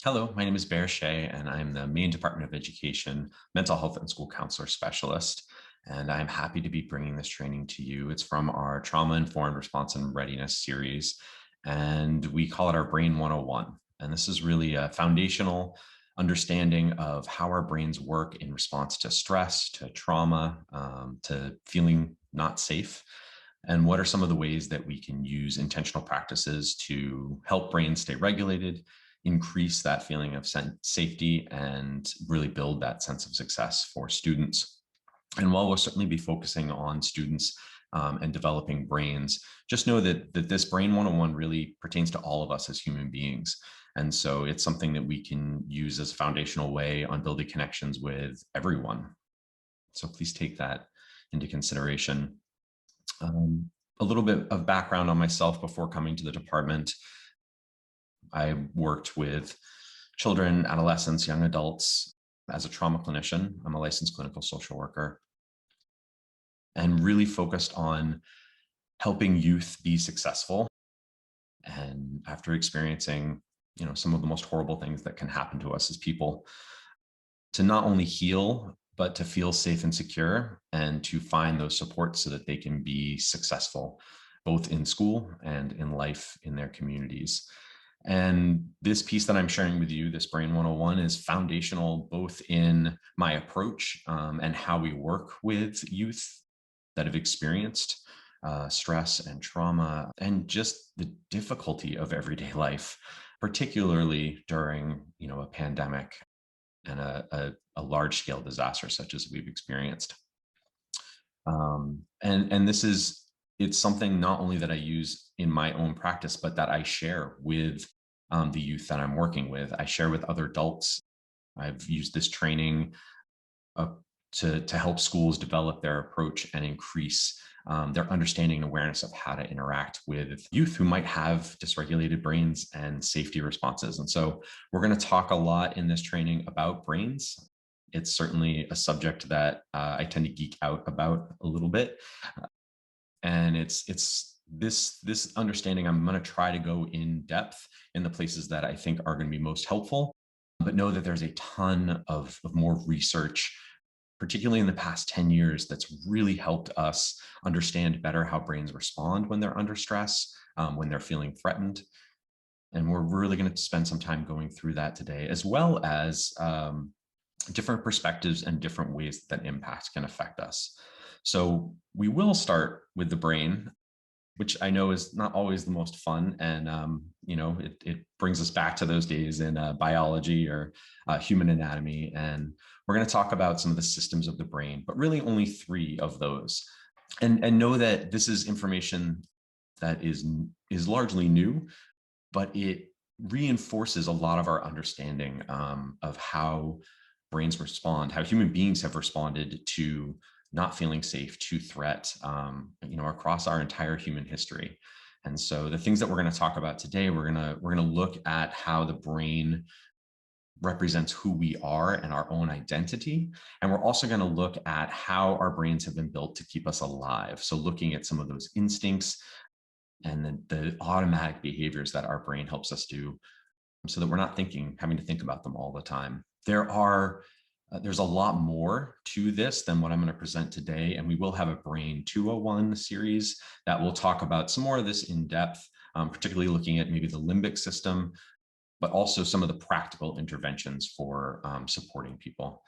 Hello, my name is Bear Shea, and I'm the Maine Department of Education Mental Health and School Counselor Specialist. And I'm happy to be bringing this training to you. It's from our Trauma-Informed Response and Readiness series, and we call it our Brain 101. And this is really a foundational understanding of how our brains work in response to stress, to trauma, to feeling not safe. And what are some of the ways that we can use intentional practices to help brains stay regulated, increase that feeling of safety, and really build that sense of success for students. And while we'll certainly be focusing on students and developing brains, just know that this Brain 101 really pertains to all of us as human beings. And so it's something that we can use as a foundational way on building connections with everyone. So please take that into consideration. A little bit of background on myself before coming to the department. I worked with children, adolescents, young adults as a trauma clinician. I'm a licensed clinical social worker and really focused on helping youth be successful. And after experiencing, some of the most horrible things that can happen to us as people, to not only heal, but to feel safe and secure and to find those supports so that they can be successful, both in school and in life in their communities. And this piece that I'm sharing with you, this Brain 101, is foundational both in my approach and how we work with youth that have experienced stress and trauma and just the difficulty of everyday life, particularly during, a pandemic and a large-scale disaster such as we've experienced. And it's something not only that I use in my own practice, but that I share with the youth that I'm working with. I share with other adults. I've used this training to help schools develop their approach and increase their understanding and awareness of how to interact with youth who might have dysregulated brains and safety responses. And so we're going to talk a lot in this training about brains. It's certainly a subject that I tend to geek out about a little bit. And it's this understanding. I'm going to try to go in depth in the places that I think are going to be most helpful, but know that there's a ton of more research, particularly in the past 10 years, that's really helped us understand better how brains respond when they're under stress, when they're feeling threatened. And we're really going to spend some time going through that today, as well as different perspectives and different ways that impact can affect us. So we will start with the brain, which I know is not always the most fun. And, it brings us back to those days in biology or human anatomy. And we're going to talk about some of the systems of the brain, but really only 3 of those. And know that this is information that is largely new, but it reinforces a lot of our understanding of how brains respond, how human beings have responded to not feeling safe, to threat, across our entire human history. And so the things that we're going to talk about today, we're going to look at how the brain represents who we are and our own identity. And we're also going to look at how our brains have been built to keep us alive. So looking at some of those instincts and the automatic behaviors that our brain helps us do so that we're not having to think about them all the time. There's a lot more to this than what I'm going to present today, and we will have a Brain 201 series that will talk about some more of this in depth, particularly looking at maybe the limbic system, but also some of the practical interventions for supporting people.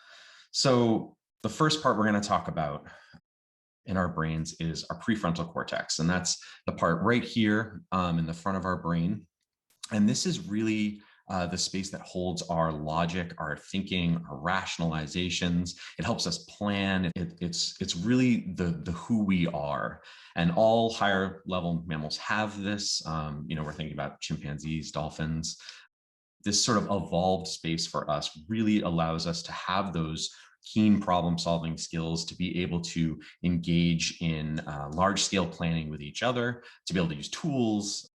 So the first part we're going to talk about in our brains is our prefrontal cortex, and that's the part right here in the front of our brain. And this is really the space that holds our logic, our thinking, our rationalizations. It helps us plan. It's really the who we are. And all higher level mammals have this. We're thinking about chimpanzees, dolphins. This sort of evolved space for us really allows us to have those keen problem solving skills, to be able to engage in large scale planning with each other, to be able to use tools,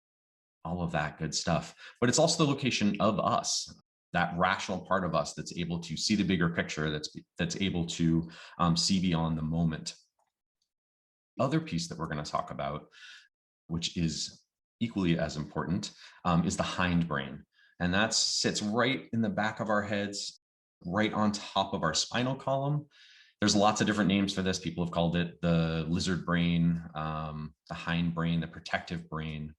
all of that good stuff. But it's also the location of us, that rational part of us that's able to see the bigger picture, that's able to see beyond the moment. Other piece that we're going to talk about, which is equally as important, is the hindbrain. And that sits right in the back of our heads, right on top of our spinal column. There's lots of different names for this. People have called it the lizard brain, the hind brain, the protective brain.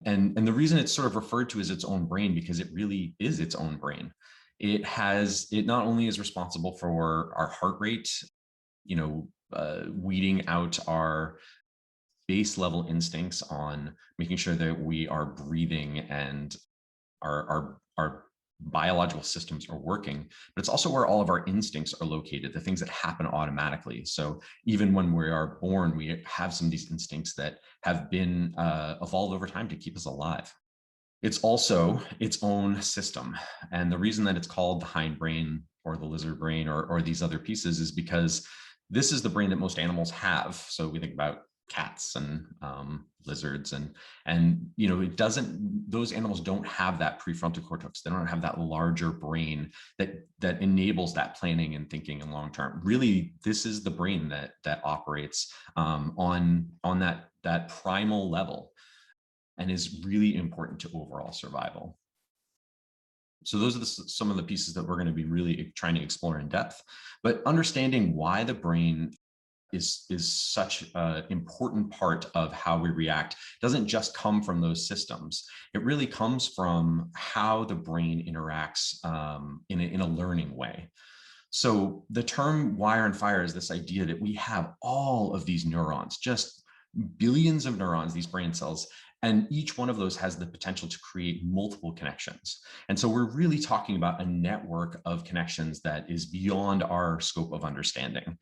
And the reason it's sort of referred to as its own brain, because it really is its own brain. It not only is responsible for our heart rate, weeding out our base level instincts on making sure that we are breathing and our biological systems are working, but it's also where all of our instincts are located, the things that happen automatically. So even when we are born, we have some of these instincts that have been evolved over time to keep us alive. It's also its own system. And the reason that it's called the hindbrain or the lizard brain or these other pieces is because this is the brain that most animals have. So we think about cats and lizards and it doesn't, those animals don't have that prefrontal cortex. They don't have that larger brain that enables that planning and thinking and long term. Really, this is the brain that operates on that primal level and is really important to overall survival. So those are some of the pieces that we're going to be really trying to explore in depth. But understanding why the brain is such an important part of how we react doesn't just come from those systems. It really comes from how the brain interacts in a learning way. So the term wire and fire is this idea that we have all of these neurons, just billions of neurons, these brain cells, and each one of those has the potential to create multiple connections. And so we're really talking about a network of connections that is beyond our scope of understanding.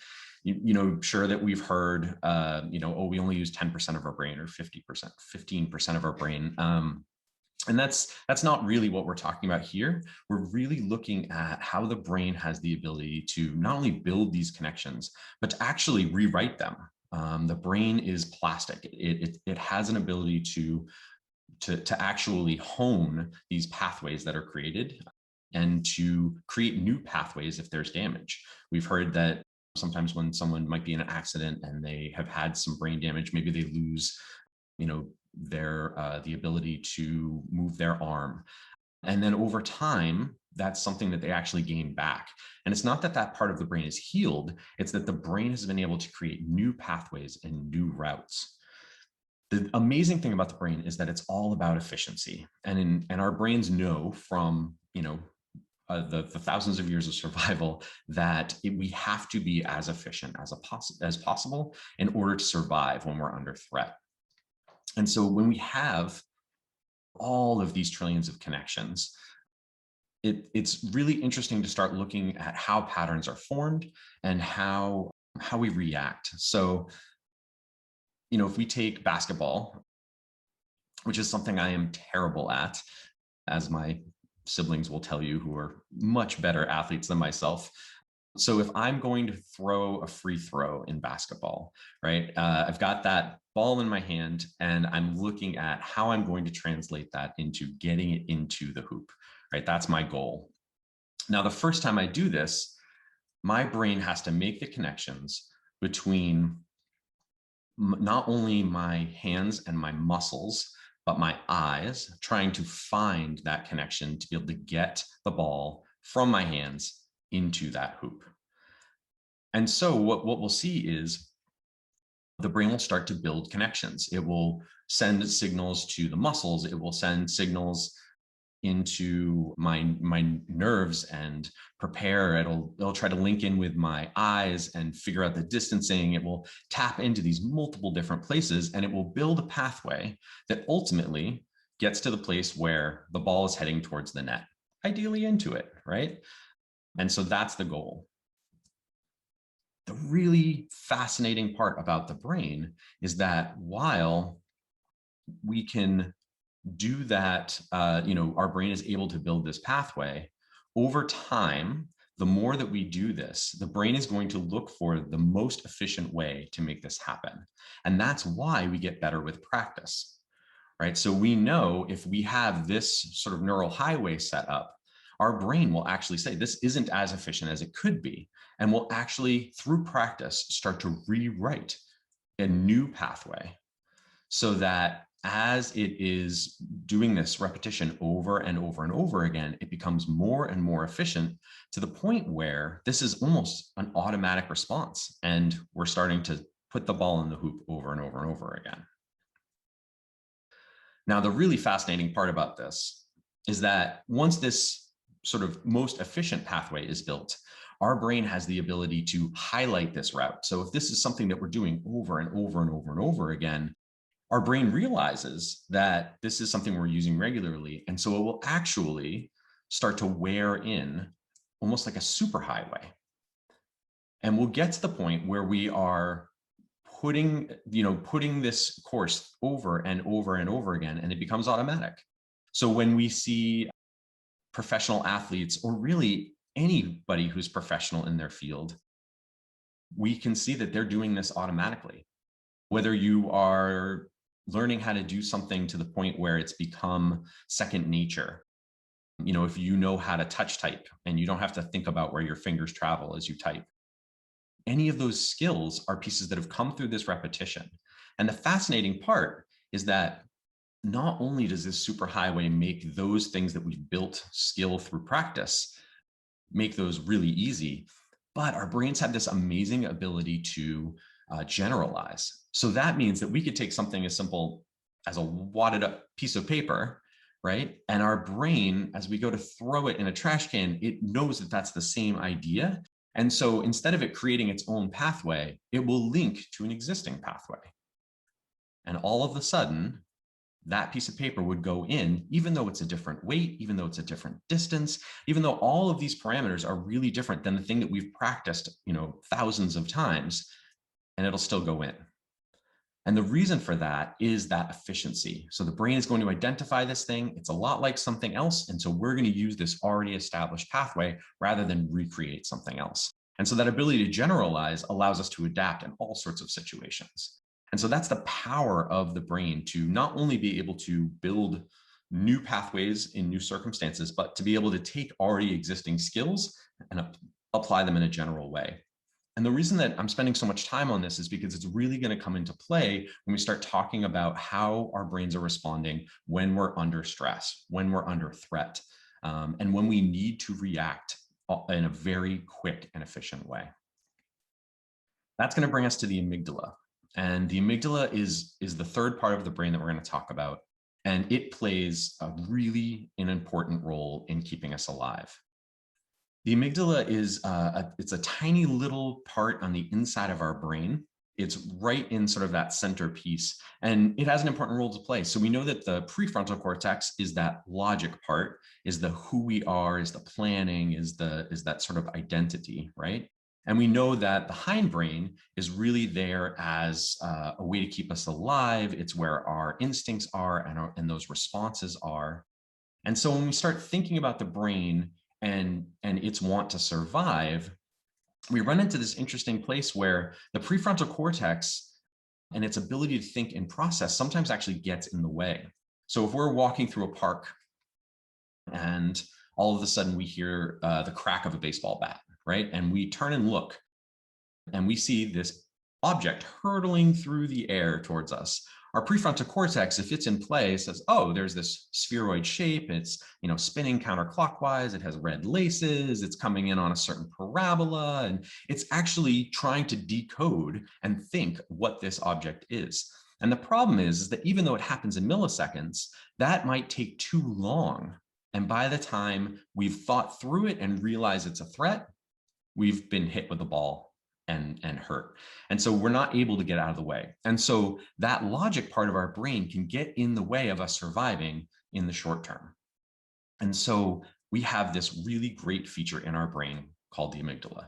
Sure that we've heard, oh, we only use 10% of our brain or 50%, 15% of our brain. And that's not really what we're talking about here. We're really looking at how the brain has the ability to not only build these connections, but to actually rewrite them. The brain is plastic. It has an ability to actually hone these pathways that are created and to create new pathways if there's damage. We've heard that sometimes when someone might be in an accident and they have had some brain damage, maybe they lose, the ability to move their arm. And then over time, that's something that they actually gain back. And it's not that that part of the brain is healed, it's that the brain has been able to create new pathways and new routes. The amazing thing about the brain is that it's all about efficiency. And our brains know from, the thousands of years of survival that we have to be as efficient as possible in order to survive when we're under threat. And so when we have all of these trillions of connections, it's really interesting to start looking at how patterns are formed and how we react. So, if we take basketball, which is something I am terrible at, as my siblings will tell you, who are much better athletes than myself. So if I'm going to throw a free throw in basketball, right, I've got that ball in my hand and I'm looking at how I'm going to translate that into getting it into the hoop, right? That's my goal. Now, the first time I do this, my brain has to make the connections between not only my hands and my muscles, but my eyes, trying to find that connection to be able to get the ball from my hands into that hoop. And so what we'll see is the brain will start to build connections. It will send signals to the muscles. It will send signals into my nerves and prepare. It'll try to link in with my eyes and figure out the distancing. It will tap into these multiple different places and it will build a pathway that ultimately gets to the place where the ball is heading towards the net, ideally into it, right? And so that's the goal. The really fascinating part about the brain is that while we can do that, our brain is able to build this pathway, over time, the more that we do this, the brain is going to look for the most efficient way to make this happen. And that's why we get better with practice, right? So we know if we have this sort of neural highway set up, our brain will actually say this isn't as efficient as it could be. And we'll actually, through practice, start to rewrite a new pathway so that as it is doing this repetition over and over and over again, it becomes more and more efficient to the point where this is almost an automatic response. And we're starting to put the ball in the hoop over and over and over again. Now, the really fascinating part about this is that once this sort of most efficient pathway is built, our brain has the ability to highlight this route. So if this is something that we're doing over and over and over and over again, our brain realizes that this is something we're using regularly. And so it will actually start to wear in almost like a superhighway. And we'll get to the point where we are putting this course over and over and over again, and it becomes automatic. So when we see professional athletes, or really anybody who's professional in their field, we can see that they're doing this automatically. Whether you are learning how to do something to the point where it's become second nature, if you know how to touch type and you don't have to think about where your fingers travel as you type, any of those skills are pieces that have come through this repetition. And the fascinating part is that not only does this superhighway make those things that we've built skill through practice, make those really easy, but our brains have this amazing ability to generalize. So that means that we could take something as simple as a wadded up piece of paper, right? And our brain, as we go to throw it in a trash can, it knows that that's the same idea. And so instead of it creating its own pathway, it will link to an existing pathway. And all of a sudden, that piece of paper would go in, even though it's a different weight, even though it's a different distance, even though all of these parameters are really different than the thing that we've practiced, thousands of times, and it'll still go in. And the reason for that is that efficiency. So the brain is going to identify this thing. It's a lot like something else. And so we're going to use this already established pathway rather than recreate something else. And so that ability to generalize allows us to adapt in all sorts of situations. And so that's the power of the brain, to not only be able to build new pathways in new circumstances, but to be able to take already existing skills and apply them in a general way. And the reason that I'm spending so much time on this is because it's really going to come into play when we start talking about how our brains are responding when we're under stress, when we're under threat, and when we need to react in a very quick and efficient way. That's going to bring us to the amygdala. And the amygdala is the third part of the brain that we're going to talk about. And it plays an important role in keeping us alive. The amygdala is it's a tiny little part on the inside of our brain. It's right in sort of that centerpiece, and it has an important role to play. So we know that the prefrontal cortex is that logic part, is the who we are, is the planning, is that sort of identity, right? And we know that the hindbrain is really there as a way to keep us alive. It's where our instincts are and those responses are. And so when we start thinking about the brain and its want to survive, we run into this interesting place where the prefrontal cortex and its ability to think and process sometimes actually gets in the way. So if we're walking through a park and all of a sudden we hear the crack of a baseball bat, right? And we turn and look and we see this object hurtling through the air towards us. Our prefrontal cortex, if it's in play, says, oh, there's this spheroid shape. It's spinning counterclockwise. It has red laces. It's coming in on a certain parabola. And it's actually trying to decode and think what this object is. And the problem is that even though it happens in milliseconds, that might take too long. And by the time we've thought through it and realized it's a threat, we've been hit with a ball and hurt. And so we're not able to get out of the way. And so that logic part of our brain can get in the way of us surviving in the short term. And so we have this really great feature in our brain called the amygdala.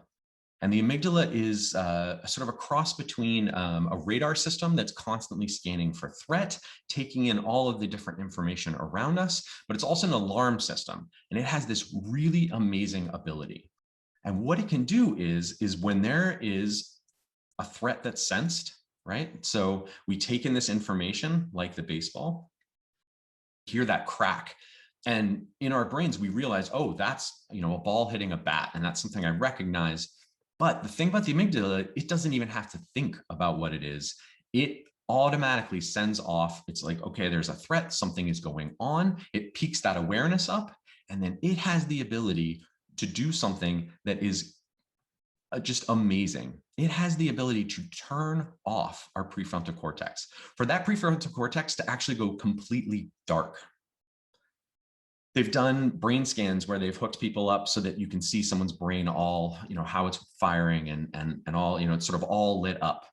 And the amygdala is sort of a cross between a radar system that's constantly scanning for threat, taking in all of the different information around us, but it's also an alarm system. And it has this really amazing ability. And what it can do is when there is a threat that's sensed, right? So we take in this information like the baseball, hear that crack. And in our brains, we realize, oh, that's a ball hitting a bat. And that's something I recognize. But the thing about the amygdala, it doesn't even have to think about what it is. It automatically sends off, it's like, okay, there's a threat, something is going on. It peaks that awareness up, and then it has the ability to do something that is just amazing. It has the ability to turn off our prefrontal cortex, for that prefrontal cortex to actually go completely dark. They've done brain scans where they've hooked people up so that you can see someone's brain all, how it's firing and all, it's sort of all lit up.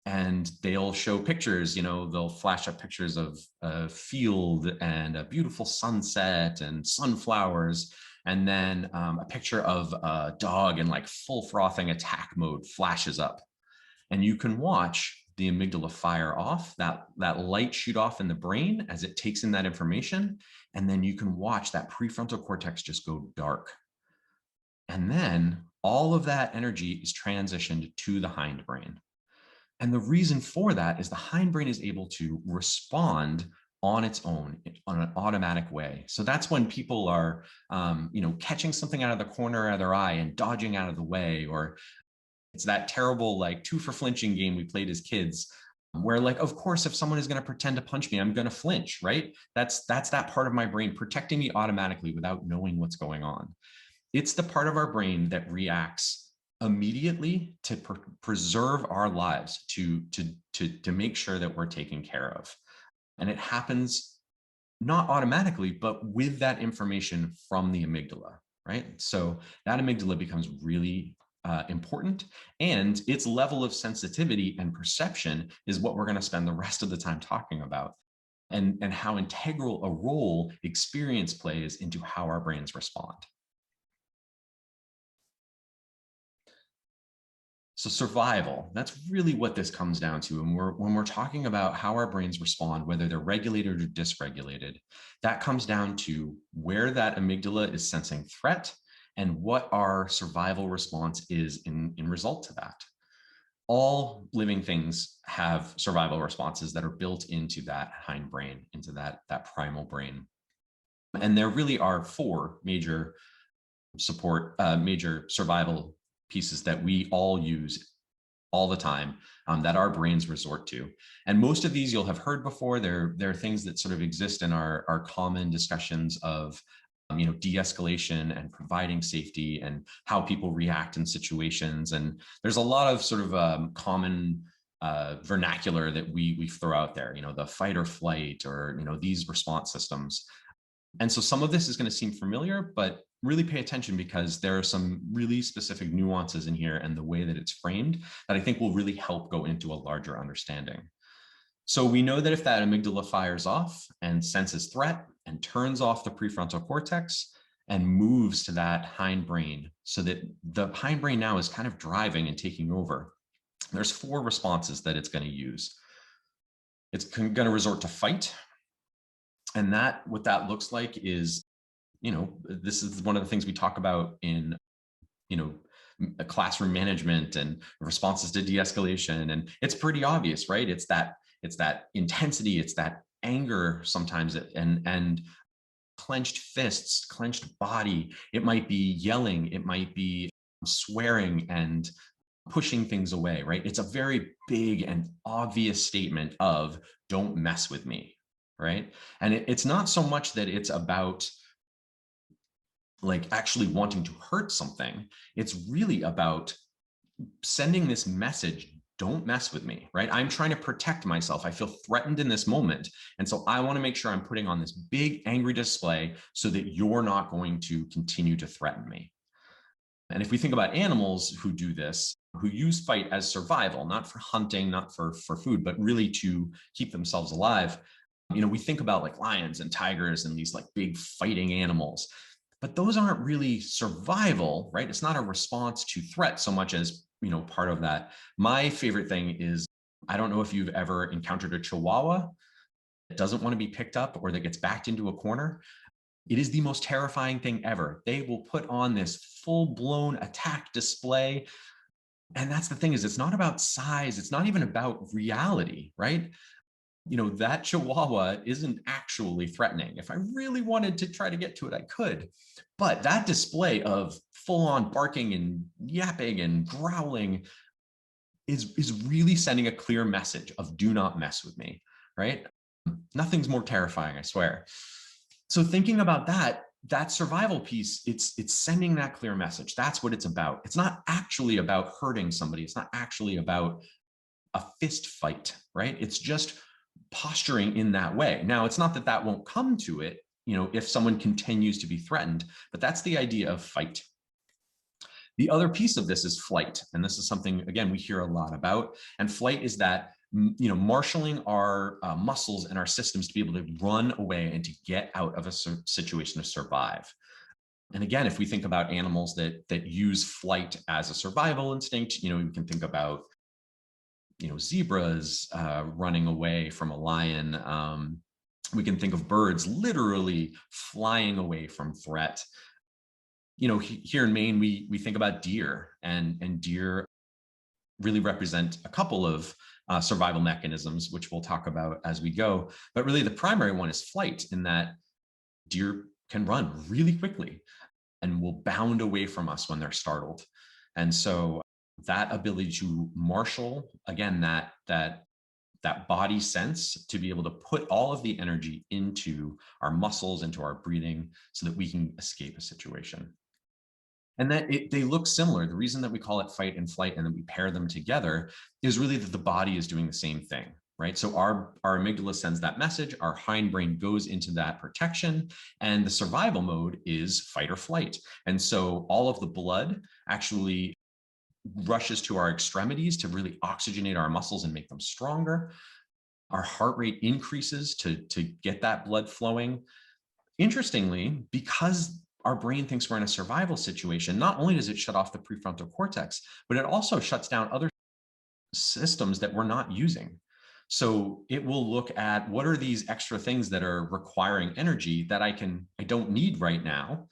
And they'll show pictures, they'll flash up pictures of a field and a beautiful sunset and sunflowers. And then a picture of a dog in like full frothing attack mode flashes up. And you can watch the amygdala fire off, that light shoot off in the brain as it takes in that information. And then you can watch that prefrontal cortex just go dark. And then all of that energy is transitioned to the hindbrain. And the reason for that is the hindbrain is able to respond on its own, on an automatic way. So that's when people are, catching something out of the corner of their eye and dodging out of the way, or it's that terrible like 2 for flinching game we played as kids, where like, of course, if someone is going to pretend to punch me, I'm going to flinch, right? That's that part of my brain protecting me automatically without knowing what's going on. It's the part of our brain that reacts immediately to preserve our lives, to make sure that we're taken care of. And it happens not automatically, but with that information from the amygdala, right? So that amygdala becomes really important, and its level of sensitivity and perception is what we're going to spend the rest of the time talking about, and how integral a role experience plays into how our brains respond. So survival, that's really what this comes down to. And when we're talking about how our brains respond, whether they're regulated or dysregulated, that comes down to where that amygdala is sensing threat and what our survival response is in result to that. All living things have survival responses that are built into that hindbrain, into that primal brain. And there really are 4 major major survival pieces that we all use all the time, that our brains resort to. And most of these you'll have heard before. They're things that sort of exist in our common discussions of de-escalation and providing safety and how people react in situations. And there's a lot of sort of common vernacular that we throw out there, the fight or flight, or these response systems. And so some of this is going to seem familiar, but really pay attention, because there are some really specific nuances in here and the way that it's framed that I think will really help go into a larger understanding. So we know that if that amygdala fires off and senses threat and turns off the prefrontal cortex and moves to that hindbrain, so that the hindbrain now is kind of driving and taking over, there's 4 responses that it's going to use. It's going to resort to fight. And what that looks like is, this is one of the things we talk about in, classroom management and responses to de-escalation. And it's pretty obvious, right? It's that intensity, it's that anger sometimes, and clenched fists, clenched body. It might be yelling, it might be swearing and pushing things away, right? It's a very big and obvious statement of don't mess with me, right? And it's not so much that it's about like actually wanting to hurt something. It's really about sending this message, don't mess with me, right? I'm trying to protect myself. I feel threatened in this moment. And so I want to make sure I'm putting on this big angry display so that you're not going to continue to threaten me. And if we think about animals who do this, who use fight as survival, not for hunting, not for food, but really to keep themselves alive, we think about like lions and tigers and these like big fighting animals, but those aren't really survival, right? It's not a response to threat so much as, part of that. My favorite thing is, I don't know if you've ever encountered a Chihuahua that doesn't want to be picked up or that gets backed into a corner. It is the most terrifying thing ever. They will put on this full-blown attack display. And that's the thing, is it's not about size. It's not even about reality, right? That Chihuahua isn't actually threatening. If I really wanted to try to get to it, I could. But that display of full-on barking and yapping and growling, is really sending a clear message of do not mess with me, right? Nothing's more terrifying, I swear. So thinking about that survival piece, it's sending that clear message. That's what it's about. It's not actually about hurting somebody. It's not actually about a fist fight, right? It's just posturing in that way. Now, it's not that that won't come to it, if someone continues to be threatened, but that's the idea of fight. The other piece of this is flight. And this is something, again, we hear a lot about. And flight is that, marshaling our muscles and our systems to be able to run away and to get out of a situation to survive. And again, if we think about animals that use flight as a survival instinct, we can think about, zebras running away from a lion. We can think of birds literally flying away from threat. Here in Maine, we think about deer, and deer really represent a couple of survival mechanisms, which we'll talk about as we go. But really, the primary one is flight, in that deer can run really quickly and will bound away from us when they're startled. And so that ability to marshal, again, that body sense, to be able to put all of the energy into our muscles, into our breathing, so that we can escape a situation. And that they look similar. The reason that we call it fight and flight and that we pair them together is really that the body is doing the same thing, right? So our amygdala sends that message, our hindbrain goes into that protection, and the survival mode is fight or flight. And so all of the blood actually rushes to our extremities to really oxygenate our muscles and make them stronger. Our heart rate increases to get that blood flowing. Interestingly, because our brain thinks we're in a survival situation, not only does it shut off the prefrontal cortex, but it also shuts down other systems that we're not using. So it will look at, what are these extra things that are requiring energy that I don't need right now,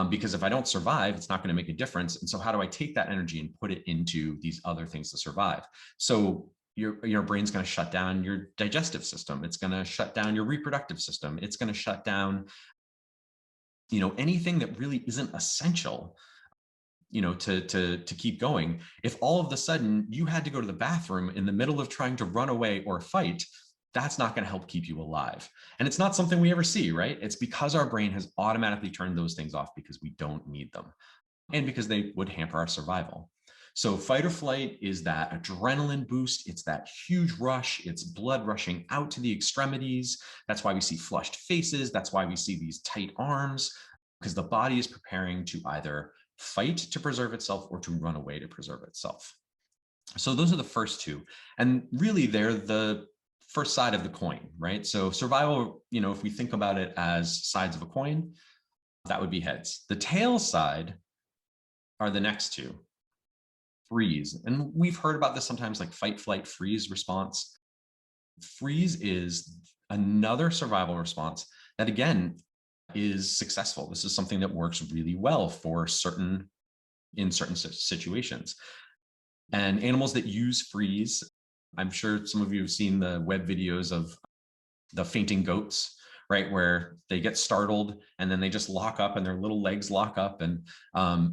because if I don't survive, it's not going to make a difference. And so how do I take that energy and put it into these other things to survive? So your brain's going to shut down your digestive system. It's going to shut down your reproductive system. It's going to shut down anything that really isn't essential, to keep going. If all of a sudden you had to go to the bathroom in the middle of trying to run away or fight, that's not going to help keep you alive. And it's not something we ever see, right? It's because our brain has automatically turned those things off because we don't need them, and because they would hamper our survival. So fight or flight is that adrenaline boost. It's that huge rush. It's blood rushing out to the extremities. That's why we see flushed faces. That's why we see these tight arms, because the body is preparing to either fight to preserve itself or to run away to preserve itself. So those are the first two. And really, they're the first side of the coin, right? So survival, if we think about it as sides of a coin, that would be heads. The tail side are the next two. Freeze. And we've heard about this sometimes, like fight, flight, freeze response. Freeze is another survival response that, again, is successful. This is something that works really well in certain situations. And animals that use freeze, I'm sure some of you have seen the web videos of the fainting goats, right? Where they get startled and then they just lock up and their little legs lock up. And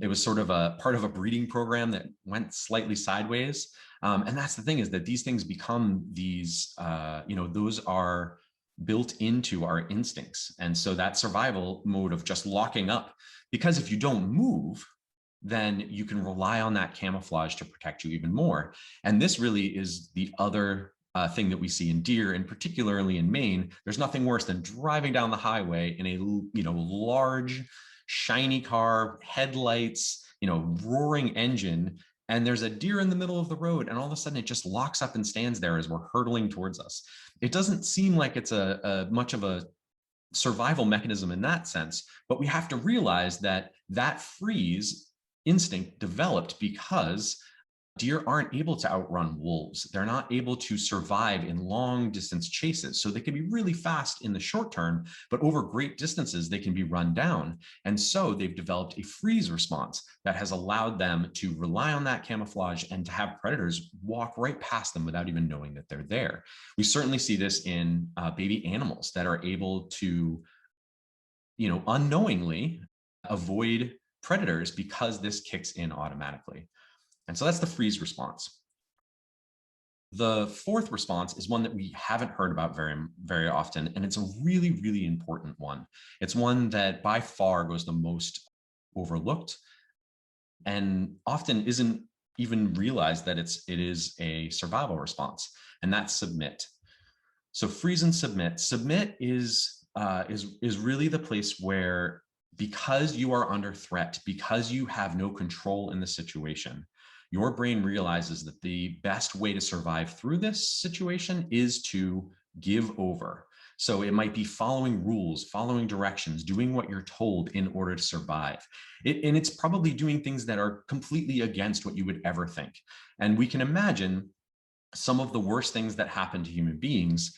it was sort of a part of a breeding program that went slightly sideways. And that's the thing, is that these things become these, those are built into our instincts. And so that survival mode of just locking up, because if you don't move, then you can rely on that camouflage to protect you even more. And this really is the other thing that we see in deer, and particularly in Maine. There's nothing worse than driving down the highway in a large, shiny car, headlights, roaring engine, and there's a deer in the middle of the road, and all of a sudden it just locks up and stands there as we're hurtling towards us. It doesn't seem like it's a much of a survival mechanism in that sense, but we have to realize that freeze instinct developed because deer aren't able to outrun wolves. They're not able to survive in long distance chases. So they can be really fast in the short term, but over great distances, they can be run down. And so they've developed a freeze response that has allowed them to rely on that camouflage and to have predators walk right past them without even knowing that they're there. We certainly see this in baby animals that are able to, unknowingly avoid predators because this kicks in automatically. And so that's the freeze response. The fourth response is one that we haven't heard about very often, and it's a really, really important one. It's one that by far goes the most overlooked and often isn't even realized that it is a survival response, and that's submit. So freeze and submit. Submit is really the place where, because you are under threat, because you have no control in the situation, your brain realizes that the best way to survive through this situation is to give over. So it might be following rules, following directions, doing what you're told in order to survive. And it's probably doing things that are completely against what you would ever think. And we can imagine some of the worst things that happen to human beings.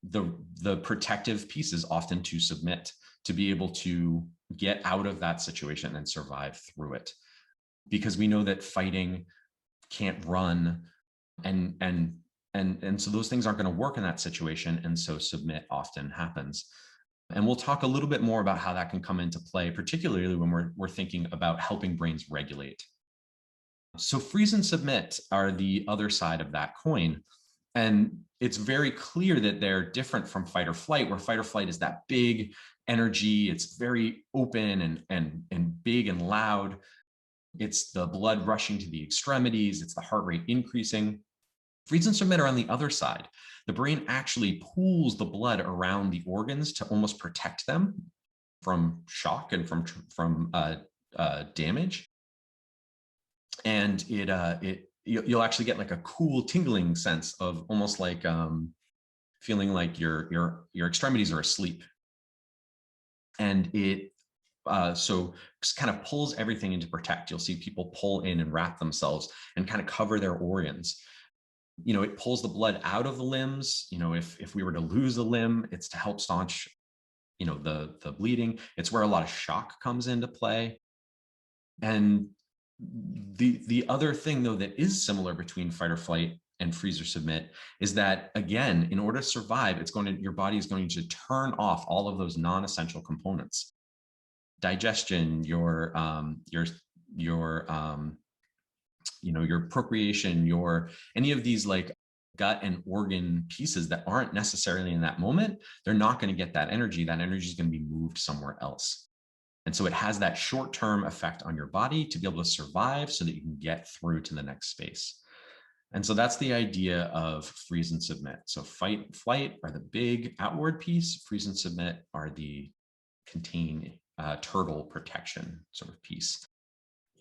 The protective piece is often to submit, to be able to get out of that situation and survive through it, because we know that fighting can't run, and so those things aren't going to work in that situation, and so submit often happens. And we'll talk a little bit more about how that can come into play, particularly when we're thinking about helping brains regulate. So freeze and submit are the other side of that coin. And it's very clear that they're different from fight or flight, where fight or flight is that big energy. It's very open and big and loud. It's the blood rushing to the extremities. It's the heart rate increasing. Freeze and submit are on the other side. The brain actually pools the blood around the organs to almost protect them from shock and from damage. And you'll actually get like a cool tingling sense of almost like feeling like your extremities are asleep. And it so just kind of pulls everything in to protect. You'll see people pull in and wrap themselves and kind of cover their organs. It pulls the blood out of the limbs. If we were to lose a limb, it's to help staunch the bleeding. It's where a lot of shock comes into play. And the other thing, though, that is similar between fight or flight and freeze or submit is that, again, in order to survive, your body is going to turn off all of those non-essential components: digestion, your procreation, any of these like gut and organ pieces that aren't necessarily in that moment. They're not going to get that energy. That energy is going to be moved somewhere else. And so it has that short-term effect on your body to be able to survive so that you can get through to the next space. And so that's the idea of freeze and submit. So fight and flight are the big outward piece. Freeze and submit are the contain turtle protection sort of piece.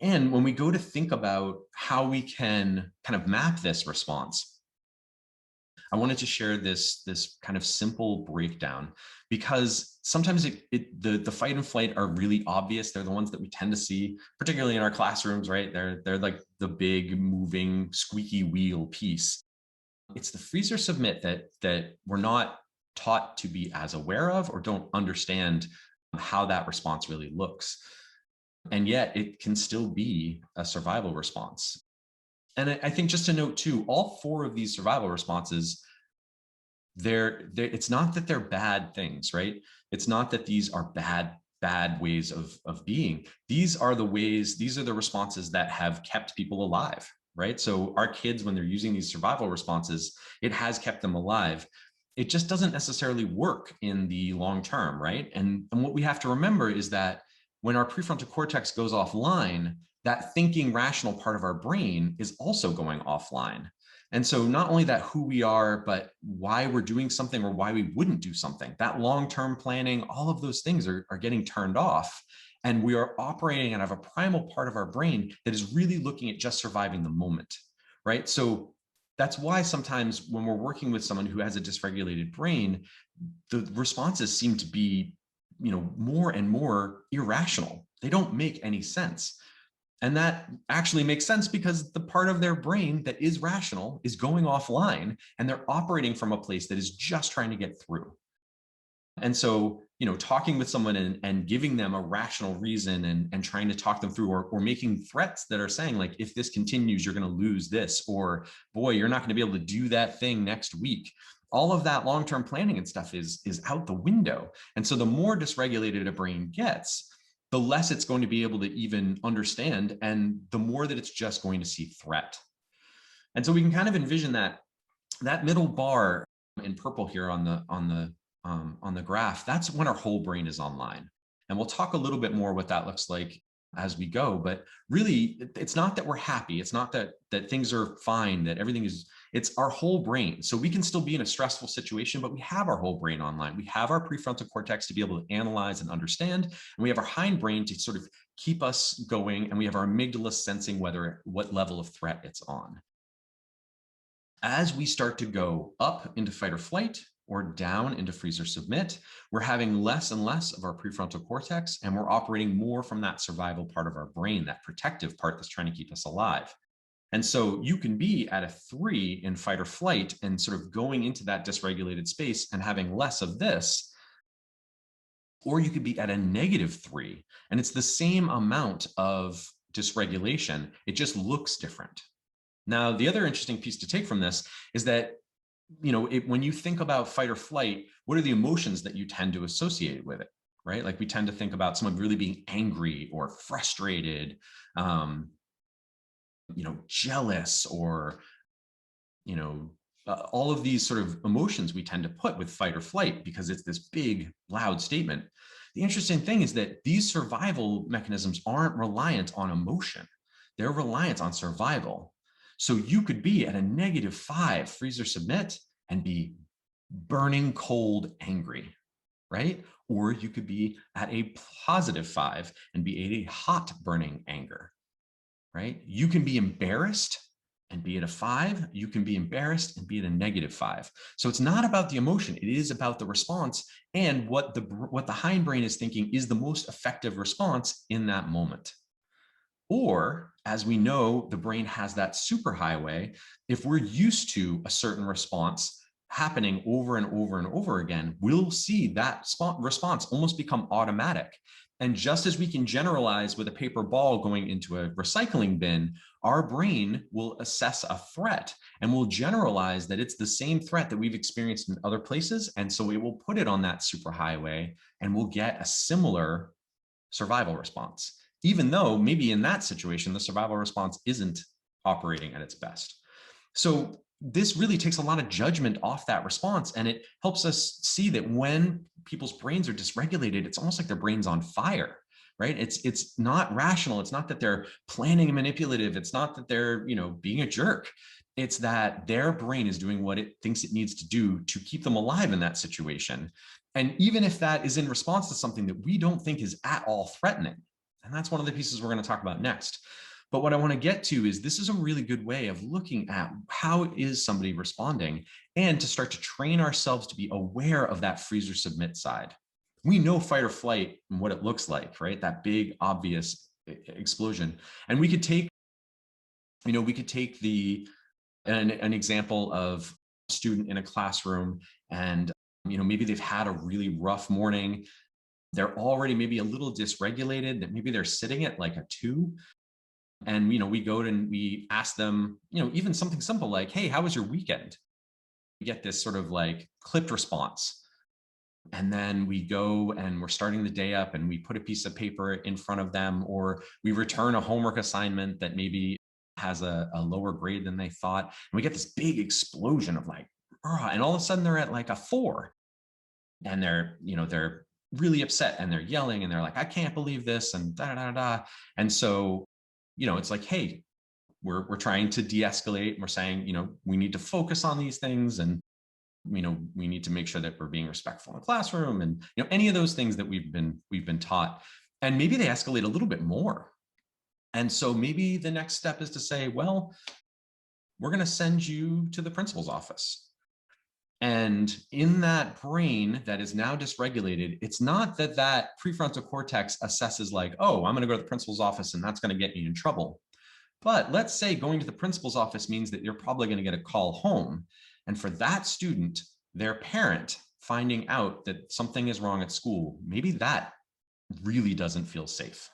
And when we go to think about how we can kind of map this response, I wanted to share this kind of simple breakdown, because sometimes the fight and flight are really obvious. They're the ones that we tend to see, particularly in our classrooms, right? They're like the big moving squeaky wheel piece. It's the freeze or submit that we're not taught to be as aware of, or don't understand how that response really looks. And yet it can still be a survival response. And I think, just to note too, all four of these survival responses, it's not that they're bad things, right? It's not that these are bad ways of being. These are the responses that have kept people alive, right? So our kids, when they're using these survival responses, it has kept them alive. It just doesn't necessarily work in the long term, right? And what we have to remember is that when our prefrontal cortex goes offline, that thinking rational part of our brain is also going offline. And so not only that who we are, but why we're doing something or why we wouldn't do something, that long-term planning, all of those things are getting turned off. And we are operating out of a primal part of our brain that is really looking at just surviving the moment, right? So that's why sometimes when we're working with someone who has a dysregulated brain, the responses seem to be, more and more irrational. They don't make any sense. And that actually makes sense because the part of their brain that is rational is going offline, and they're operating from a place that is just trying to get through. And so, talking with someone and giving them a rational reason and trying to talk them through, or making threats that are saying like, if this continues, you're going to lose this, or boy, you're not going to be able to do that thing next week. All of that long-term planning and stuff is out the window. And so the more dysregulated a brain gets, the less it's going to be able to even understand, and the more that it's just going to see threat. And so we can kind of envision that middle bar in purple here on the graph. That's when our whole brain is online. And we'll talk a little bit more what that looks like as we go. But really, it's not that we're happy. It's not that things are fine, that everything is, it's our whole brain. So we can still be in a stressful situation, but we have our whole brain online. We have our prefrontal cortex to be able to analyze and understand. And we have our hindbrain to sort of keep us going. And we have our amygdala sensing what level of threat it's on. As we start to go up into fight or flight or down into freeze or submit, we're having less and less of our prefrontal cortex, and we're operating more from that survival part of our brain, that protective part that's trying to keep us alive. And so you can be at a 3 in fight or flight and sort of going into that dysregulated space and having less of this, or you could be at a -3 and it's the same amount of dysregulation. It just looks different. Now, the other interesting piece to take from this is that, when you think about fight or flight, what are the emotions that you tend to associate with it, right? Like we tend to think about someone really being angry or frustrated, um, jealous, or, all of these sort of emotions we tend to put with fight or flight because it's this big, loud statement. The interesting thing is that these survival mechanisms aren't reliant on emotion. They're reliant on survival. So you could be at a -5 freeze or submit and be burning cold angry, right? Or you could be at a +5 and be at a hot burning anger, right? You can be embarrassed and be at a 5. You can be embarrassed and be at a -5. So it's not about the emotion. It is about the response and what the hindbrain is thinking is the most effective response in that moment. Or, as we know, the brain has that superhighway. If we're used to a certain response happening over and over and over again, we'll see that response almost become automatic. And just as we can generalize with a paper ball going into a recycling bin, our brain will assess a threat and will generalize that it's the same threat that we've experienced in other places. And so it will put it on that superhighway and we'll get a similar survival response, even though maybe in that situation, the survival response isn't operating at its best. So this really takes a lot of judgment off that response. And it helps us see that when people's brains are dysregulated, it's almost like their brain's on fire, right? It's not rational. It's not that they're planning and manipulative. It's not that they're, being a jerk. It's that their brain is doing what it thinks it needs to do to keep them alive in that situation. And even if that is in response to something that we don't think is at all threatening, and that's one of the pieces we're going to talk about next. But what I want to get to is this is a really good way of looking at how is somebody responding and to start to train ourselves to be aware of that freeze or submit side. We know fight or flight and what it looks like, right? That big, obvious explosion. And we could take, an example of a student in a classroom and, maybe they've had a really rough morning. They're already maybe a little dysregulated, that maybe they're sitting at like a 2. And, we go and we ask them, even something simple like, hey, how was your weekend? We get this sort of like clipped response. And then we go and we're starting the day up and we put a piece of paper in front of them, or we return a homework assignment that maybe has a lower grade than they thought. And we get this big explosion of like, and all of a sudden they're at like a 4. And they're really upset and they're yelling and they're like, I can't believe this, and da da da da. And so, it's like, hey, we're trying to de-escalate. We're saying, we need to focus on these things, and we need to make sure that we're being respectful in the classroom, and any of those things that we've been taught. And maybe they escalate a little bit more. And so maybe the next step is to say, well, we're going to send you to the principal's office. And in that brain that is now dysregulated, it's not that prefrontal cortex assesses like, oh, I'm going to go to the principal's office and that's going to get me in trouble. But let's say going to the principal's office means that you're probably going to get a call home. And for that student, their parent finding out that something is wrong at school, maybe that really doesn't feel safe.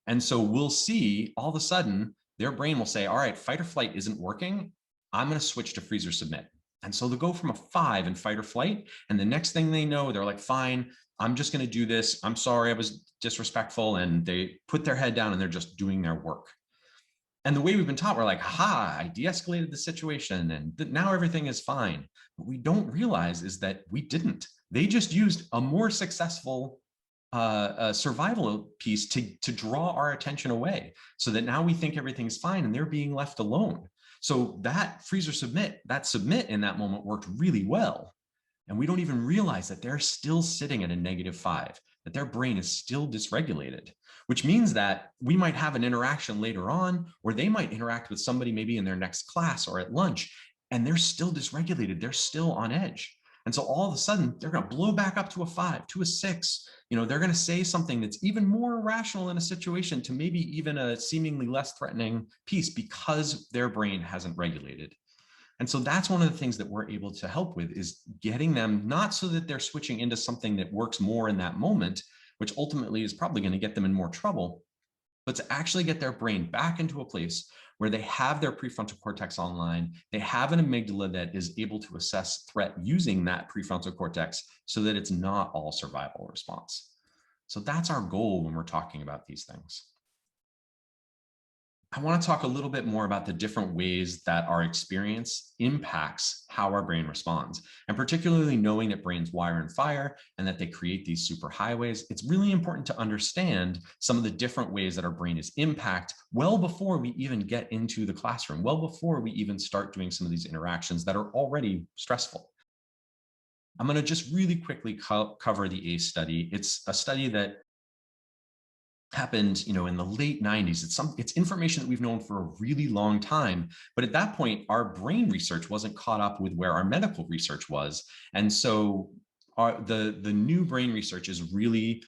And so we'll see all of a sudden their brain will say, all right, fight or flight isn't working. I'm going to switch to freeze or submit. And so they'll go from a 5 in fight or flight. And the next thing they know, they're like, fine, I'm just going to do this. I'm sorry, I was disrespectful. And they put their head down and they're just doing their work. And the way we've been taught, we're like, ha, I de-escalated the situation and now everything is fine. What we don't realize is that we didn't. They just used a more successful survival piece to draw our attention away so that now we think everything's fine and they're being left alone. So that freeze or submit, that submit in that moment worked really well. And we don't even realize that they're still sitting at a -5, that their brain is still dysregulated, which means that we might have an interaction later on, or they might interact with somebody maybe in their next class or at lunch, and they're still dysregulated. They're still on edge. And so all of a sudden, they're going to blow back up to a 5, to a 6. They're going to say something that's even more irrational in a situation to maybe even a seemingly less threatening piece because their brain hasn't regulated. And so that's one of the things that we're able to help with, is getting them not so that they're switching into something that works more in that moment, which ultimately is probably going to get them in more trouble, but to actually get their brain back into a place where they have their prefrontal cortex online, they have an amygdala that is able to assess threat using that prefrontal cortex so that it's not all survival response. So that's our goal when we're talking about these things. I want to talk a little bit more about the different ways that our experience impacts how our brain responds. And particularly knowing that brains wire and fire and that they create these superhighways, it's really important to understand some of the different ways that our brain is impacted well before we even get into the classroom, well before we even start doing some of these interactions that are already stressful. I'm going to just really quickly cover the ACE study. It's a study that happened, in the late 90s. It's information that we've known for a really long time, but at that point, our brain research wasn't caught up with where our medical research was, and so the new brain research is really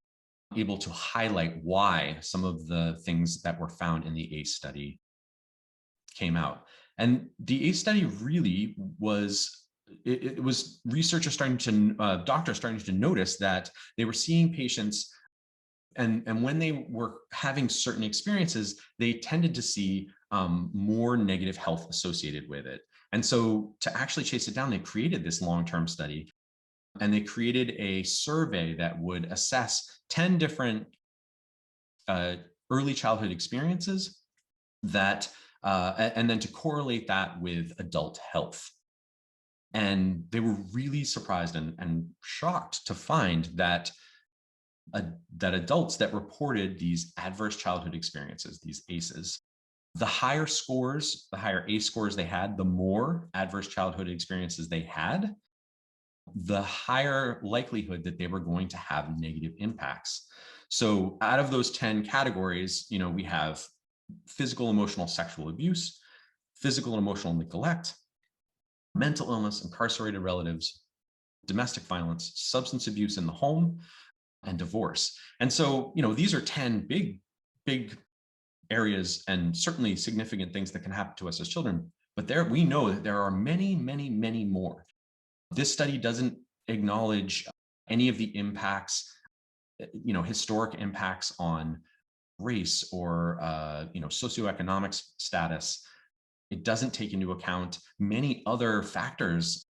able to highlight why some of the things that were found in the ACE study came out. And the ACE study really was. It was researchers doctors starting to notice that they were seeing patients, and when they were having certain experiences, they tended to see more negative health associated with it. And so to actually chase it down, they created this long-term study, and they created a survey that would assess 10 different early childhood experiences and then to correlate that with adult health. And they were really surprised and shocked to find that adults that reported these adverse childhood experiences, these ACEs, the higher scores, the higher ACE scores they had, the more adverse childhood experiences they had, the higher likelihood that they were going to have negative impacts. So out of those 10 categories, we have physical, emotional, sexual abuse, physical and emotional neglect, mental illness, incarcerated relatives, domestic violence, substance abuse in the home, and divorce. And so, these are 10 big areas and certainly significant things that can happen to us as children. But we know that there are many, many, many more. This study doesn't acknowledge any of the impacts, historic impacts on race or, socioeconomic status. It doesn't take into account many other factors,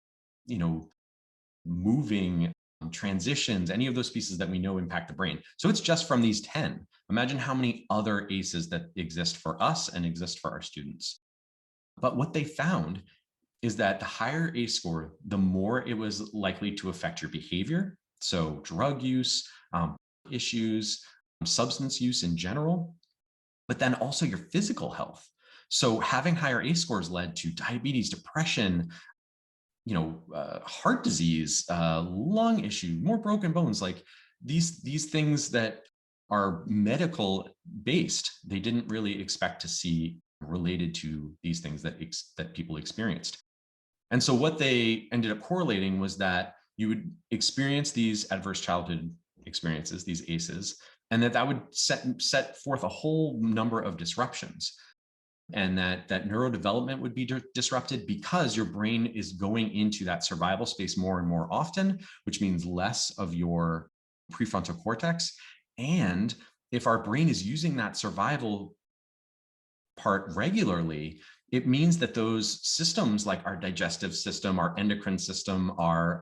moving, transitions, any of those pieces that we know impact the brain. So it's just from these 10. Imagine how many other ACEs that exist for us and exist for our students. But what they found is that the higher ACE score, the more it was likely to affect your behavior. So drug use, issues, substance use in general, but then also your physical health. So having higher ACE scores led to diabetes, depression, heart disease, lung issue, more broken bones, like these things that are medical based, they didn't really expect to see related to these things that people experienced. And so what they ended up correlating was that you would experience these adverse childhood experiences, these ACEs, and that would set forth a whole number of disruptions. And that neurodevelopment would be disrupted because your brain is going into that survival space more and more often, which means less of your prefrontal cortex. And if our brain is using that survival part regularly, it means that those systems like our digestive system, our endocrine system, our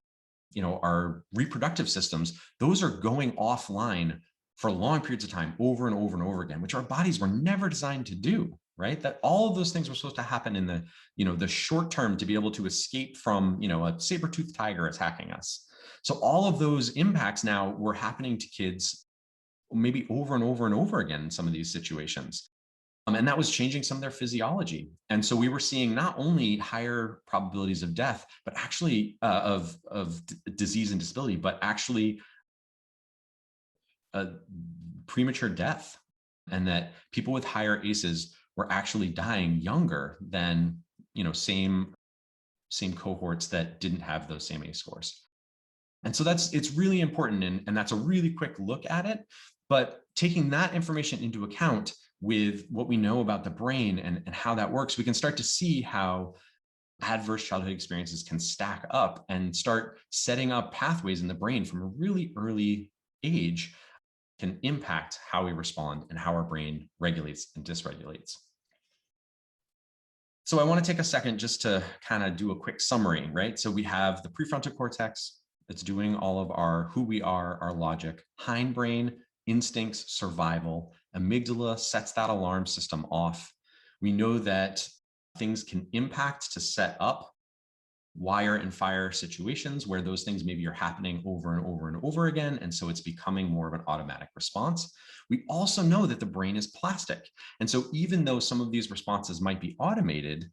reproductive systems, those are going offline for long periods of time over and over and over again, which our bodies were never designed to do. right? That all of those things were supposed to happen in the, the short term to be able to escape from, a saber-toothed tiger attacking us. So all of those impacts now were happening to kids maybe over and over and over again in some of these situations. And that was changing some of their physiology. And so we were seeing not only higher probabilities of death, but actually disease and disability, but actually a premature death. And that people with higher ACEs were actually dying younger than, same cohorts that didn't have those same ACE scores. And so it's really important. And that's a really quick look at it. But taking that information into account with what we know about the brain and how that works, we can start to see how adverse childhood experiences can stack up and start setting up pathways in the brain from a really early age can impact how we respond and how our brain regulates and dysregulates. So I want to take a second just to kind of do a quick summary, right? So we have the prefrontal cortex that's doing all of our who we are, our logic, hindbrain, instincts, survival, amygdala sets that alarm system off. We know that things can impact to set up wire and fire situations where those things maybe are happening over and over and over again. And so it's becoming more of an automatic response. We also know that the brain is plastic. And so even though some of these responses might be automated,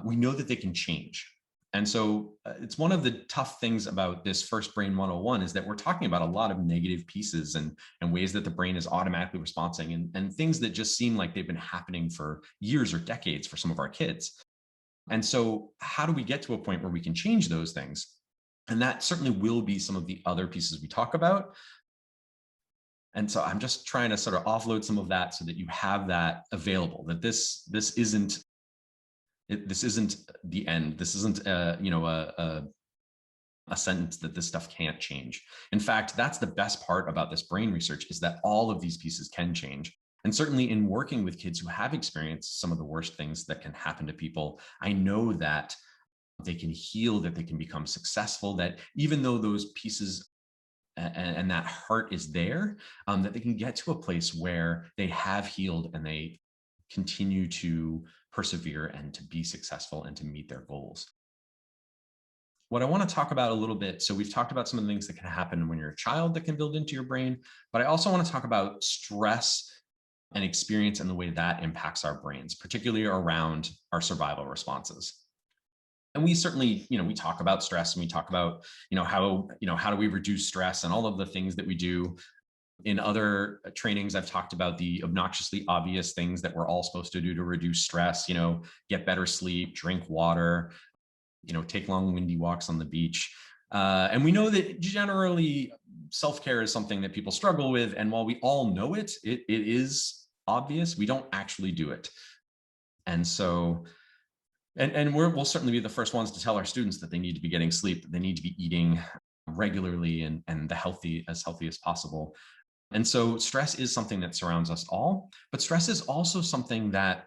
we know that they can change. And so it's one of the tough things about this first Brain 101 is that we're talking about a lot of negative pieces and ways that the brain is automatically responding and things that just seem like they've been happening for years or decades for some of our kids. And so how do we get to a point where we can change those things? And that certainly will be some of the other pieces we talk about. And so I'm just trying to sort of offload some of that so that you have that available, that this isn't the end. This isn't a sentence that this stuff can't change. In fact, that's the best part about this brain research is that all of these pieces can change. And certainly in working with kids who have experienced some of the worst things that can happen to people, I know that they can heal, that they can become successful, that even though those pieces and that heart is there, that they can get to a place where they have healed and they continue to persevere and to be successful and to meet their goals. What I want to talk about a little bit, so we've talked about some of the things that can happen when you're a child that can build into your brain, but I also want to talk about stress and experience and the way that impacts our brains, particularly around our survival responses. And we certainly, we talk about stress and we talk about, how do we reduce stress and all of the things that we do. In other trainings, I've talked about the obnoxiously obvious things that we're all supposed to do to reduce stress, get better sleep, drink water, take long, windy walks on the beach. And we know that generally self-care is something that people struggle with. And while we all know it is obvious, we don't actually do it. And so, and we'll certainly be the first ones to tell our students that they need to be getting sleep, that they need to be eating regularly and as healthy as possible. And so stress is something that surrounds us all, but stress is also something that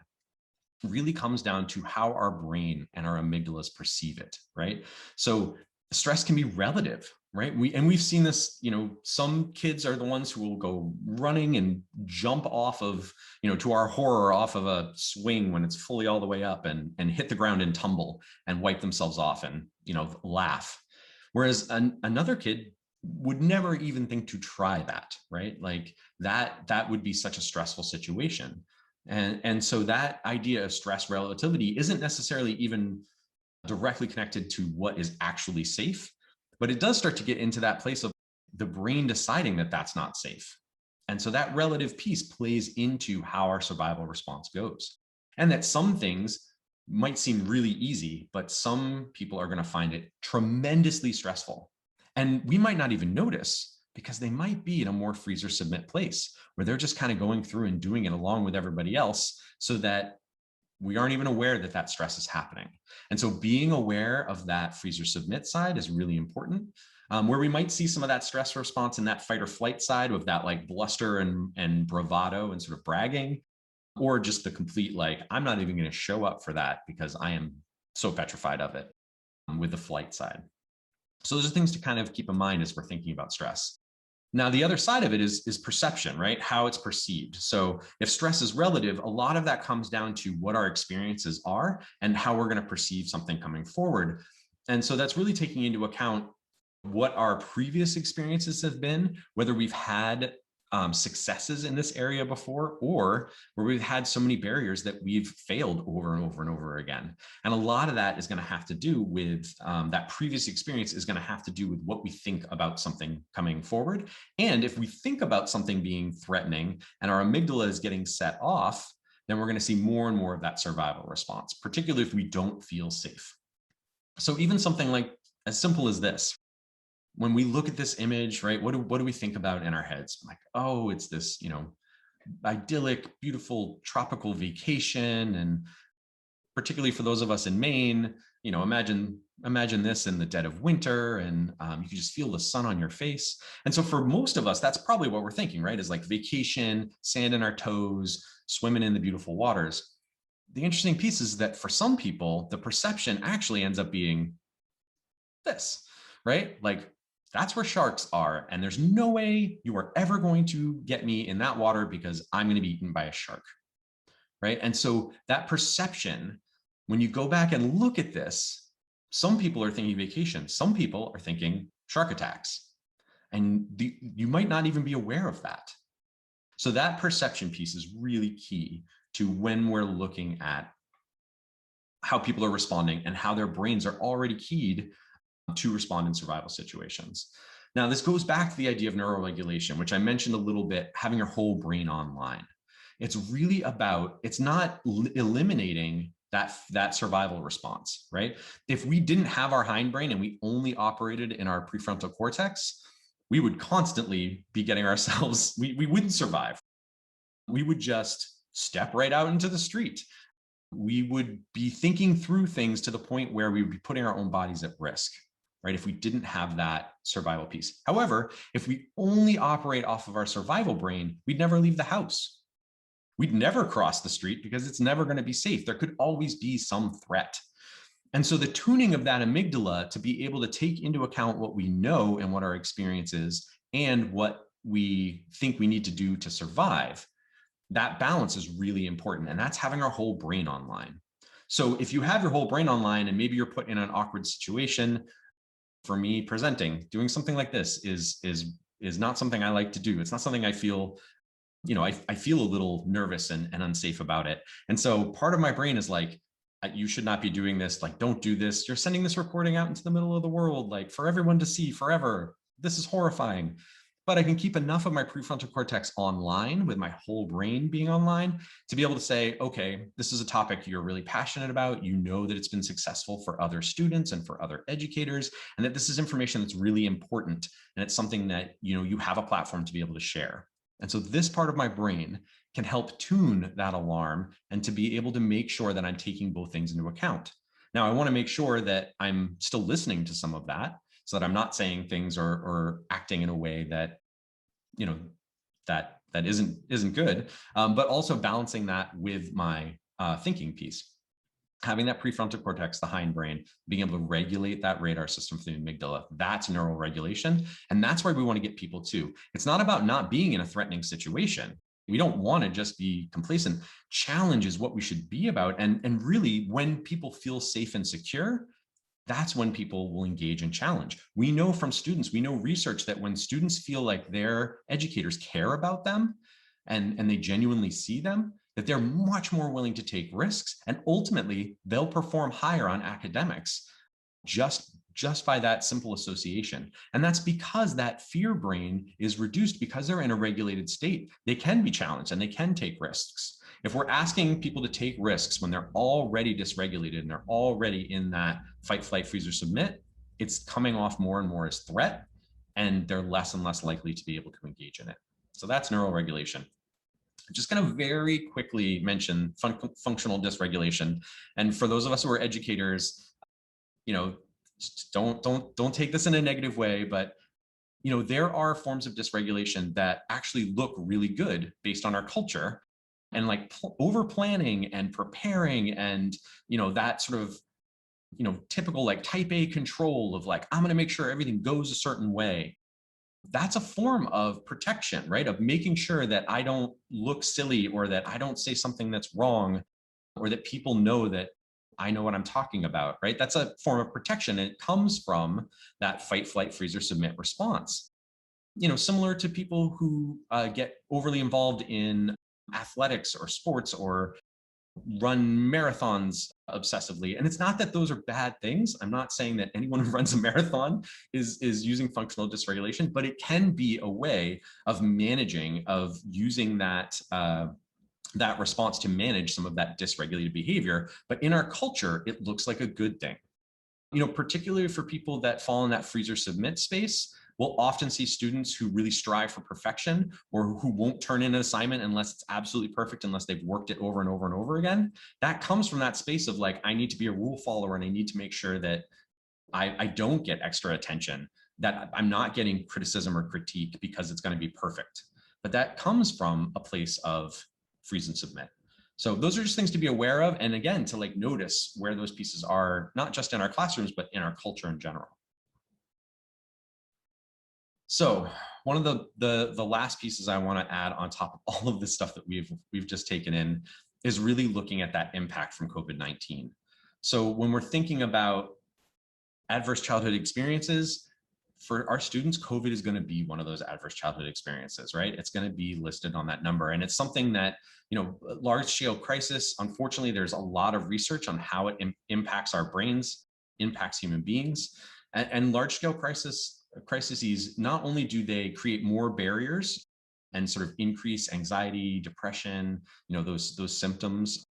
really comes down to how our brain and our amygdalas perceive it, right? So stress can be relative, right? We've seen this, some kids are the ones who will go running and jump off of, to our horror, off of a swing when it's fully all the way up and hit the ground and tumble and wipe themselves off and, laugh. Whereas another kid would never even think to try that, right? Like that would be such a stressful situation. And so that idea of stress relativity isn't necessarily even directly connected to what is actually safe, but it does start to get into that place of the brain deciding that that's not safe. And so that relative piece plays into how our survival response goes. And that some things might seem really easy, but some people are going to find it tremendously stressful. And we might not even notice because they might be in a more freeze or submit place where they're just kind of going through and doing it along with everybody else so that we aren't even aware that that stress is happening. And so being aware of that freeze or submit side is really important. Where we might see some of that stress response in that fight or flight side with that like bluster and bravado and sort of bragging, or just the complete, like, I'm not even going to show up for that because I am so petrified of it with the flight side. So those are things to kind of keep in mind as we're thinking about stress. Now, the other side of it is perception, right? How it's perceived. So if stress is relative, a lot of that comes down to what our experiences are and how we're going to perceive something coming forward. And so that's really taking into account what our previous experiences have been, whether we've had successes in this area before, or where we've had so many barriers that we've failed over and over and over again. And a lot of that is going to have to do with that previous experience is going to have to do with what we think about something coming forward. And if we think about something being threatening and our amygdala is getting set off, then we're going to see more and more of that survival response, particularly if we don't feel safe. So even something like as simple as this, when we look at this image, right, what do we think about in our heads? Like, oh, it's this, idyllic, beautiful tropical vacation. And particularly for those of us in Maine, imagine this in the dead of winter, and you can just feel the sun on your face. And so for most of us, that's probably what we're thinking, right? Is like vacation, sand in our toes, swimming in the beautiful waters. The interesting piece is that for some people, the perception actually ends up being this, right? Like, that's where sharks are. And there's no way you are ever going to get me in that water because I'm going to be eaten by a shark, right? And so that perception, when you go back and look at this, some people are thinking vacation. Some people are thinking shark attacks. And you might not even be aware of that. So that perception piece is really key to when we're looking at how people are responding and how their brains are already keyed to respond in survival situations. Now, this goes back to the idea of neuroregulation, which I mentioned a little bit, having your whole brain online. It's really about, it's not eliminating that survival response, right? If we didn't have our hindbrain and we only operated in our prefrontal cortex, we would constantly be getting ourselves, we wouldn't survive. We would just step right out into the street. We would be thinking through things to the point where we would be putting our own bodies at risk, right? If we didn't have that survival piece. However, if we only operate off of our survival brain, we'd never leave the house. We'd never cross the street because it's never going to be safe. There could always be some threat. And so the tuning of that amygdala to be able to take into account what we know and what our experience is and what we think we need to do to survive, that balance is really important. And that's having our whole brain online. So if you have your whole brain online and maybe you're put in an awkward situation, for me, presenting, doing something like this is not something I like to do. It's not something I feel, I feel a little nervous and unsafe about it. And so part of my brain is like, you should not be doing this. Like, don't do this. You're sending this recording out into the middle of the world, like for everyone to see forever. This is horrifying. But I can keep enough of my prefrontal cortex online with my whole brain being online to be able to say, okay, this is a topic you're really passionate about. You know that it's been successful for other students and for other educators, and that this is information that's really important. And it's something that, you have a platform to be able to share. And so this part of my brain can help tune that alarm and to be able to make sure that I'm taking both things into account. Now, I want to make sure that I'm still listening to some of that, so that I'm not saying things or acting in a way that, that isn't good, but also balancing that with my thinking piece. Having that prefrontal cortex, the hindbrain, being able to regulate that radar system through the amygdala, that's neuroregulation. And that's where we want to get people to. It's not about not being in a threatening situation. We don't want to just be complacent. Challenge is what we should be about. And really, when people feel safe and secure, that's when people will engage in challenge. We know from students, we know research that when students feel like their educators care about them and they genuinely see them, that they're much more willing to take risks, and ultimately they'll perform higher on academics just by that simple association. And that's because that fear brain is reduced because they're in a regulated state. They can be challenged and they can take risks. If we're asking people to take risks when they're already dysregulated and they're already in that fight, flight, freeze, or submit, it's coming off more and more as threat, and they're less and less likely to be able to engage in it. So that's neuroregulation. I'm just going to very quickly mention functional dysregulation. And for those of us who are educators, don't take this in a negative way, but there are forms of dysregulation that actually look really good based on our culture, and like over planning and preparing and that sort of typical like type A control of like, I'm going to make sure everything goes a certain way. that's a form of protection, right? Of making sure that I don't look silly or that I don't say something that's wrong or that people know that I know what I'm talking about, right? That's a form of protection. And it comes from that fight, flight, freeze, or submit response. Similar to people who get overly involved in athletics or sports or run marathons obsessively. And it's not that those are bad things. I'm not saying that anyone who runs a marathon is using functional dysregulation, but it can be a way of managing, of using that response to manage some of that dysregulated behavior. But in our culture, it looks like a good thing. Particularly for people that fall in that freeze or submit space, we'll often see students who really strive for perfection or who won't turn in an assignment unless it's absolutely perfect, unless they've worked it over and over and over again. That comes from that space of like, I need to be a rule follower and I need to make sure that I don't get extra attention, that I'm not getting criticism or critique because it's going to be perfect. But that comes from a place of freeze and submit. So those are just things to be aware of. And again, to like notice where those pieces are, not just in our classrooms, but in our culture in general. So one of the last pieces I want to add on top of all of this stuff that we've just taken in is really looking at that impact from COVID-19. So when we're thinking about adverse childhood experiences, for our students, COVID is going to be one of those adverse childhood experiences, right? It's going to be listed on that number. And it's something that, large scale crisis, unfortunately, there's a lot of research on how it impacts our brains, impacts human beings. And large scale crises, not only do they create more barriers and sort of increase anxiety, depression, those symptoms,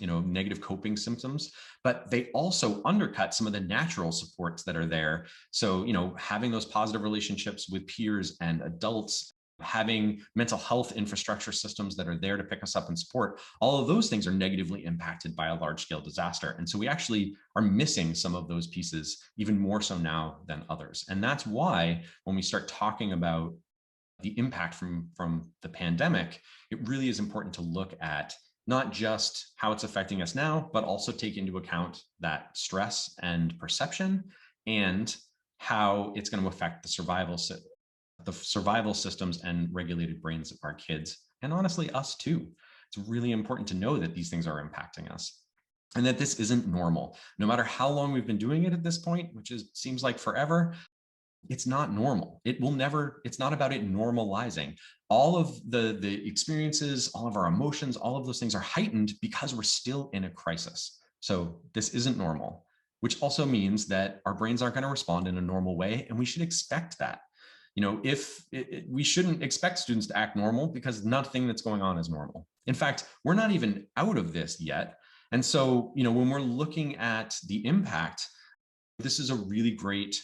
negative coping symptoms, but they also undercut some of the natural supports that are there. So, having those positive relationships with peers and adults, having mental health infrastructure systems that are there to pick us up and support, all of those things are negatively impacted by a large scale disaster. And so we actually are missing some of those pieces even more so now than others. And that's why when we start talking about the impact from the pandemic, it really is important to look at not just how it's affecting us now, but also take into account that stress and perception and how it's going to affect the survival systems and regulated brains of our kids, and honestly, us too. It's really important to know that these things are impacting us and that this isn't normal. No matter how long we've been doing it at this point, which seems like forever, it's not normal. It's not about it normalizing. All of the experiences, all of our emotions, all of those things are heightened because we're still in a crisis. So this isn't normal, which also means that our brains aren't going to respond in a normal way. And we should expect that. We shouldn't expect students to act normal because nothing that's going on is normal. In fact, we're not even out of this yet. And so, when we're looking at the impact, this is a really great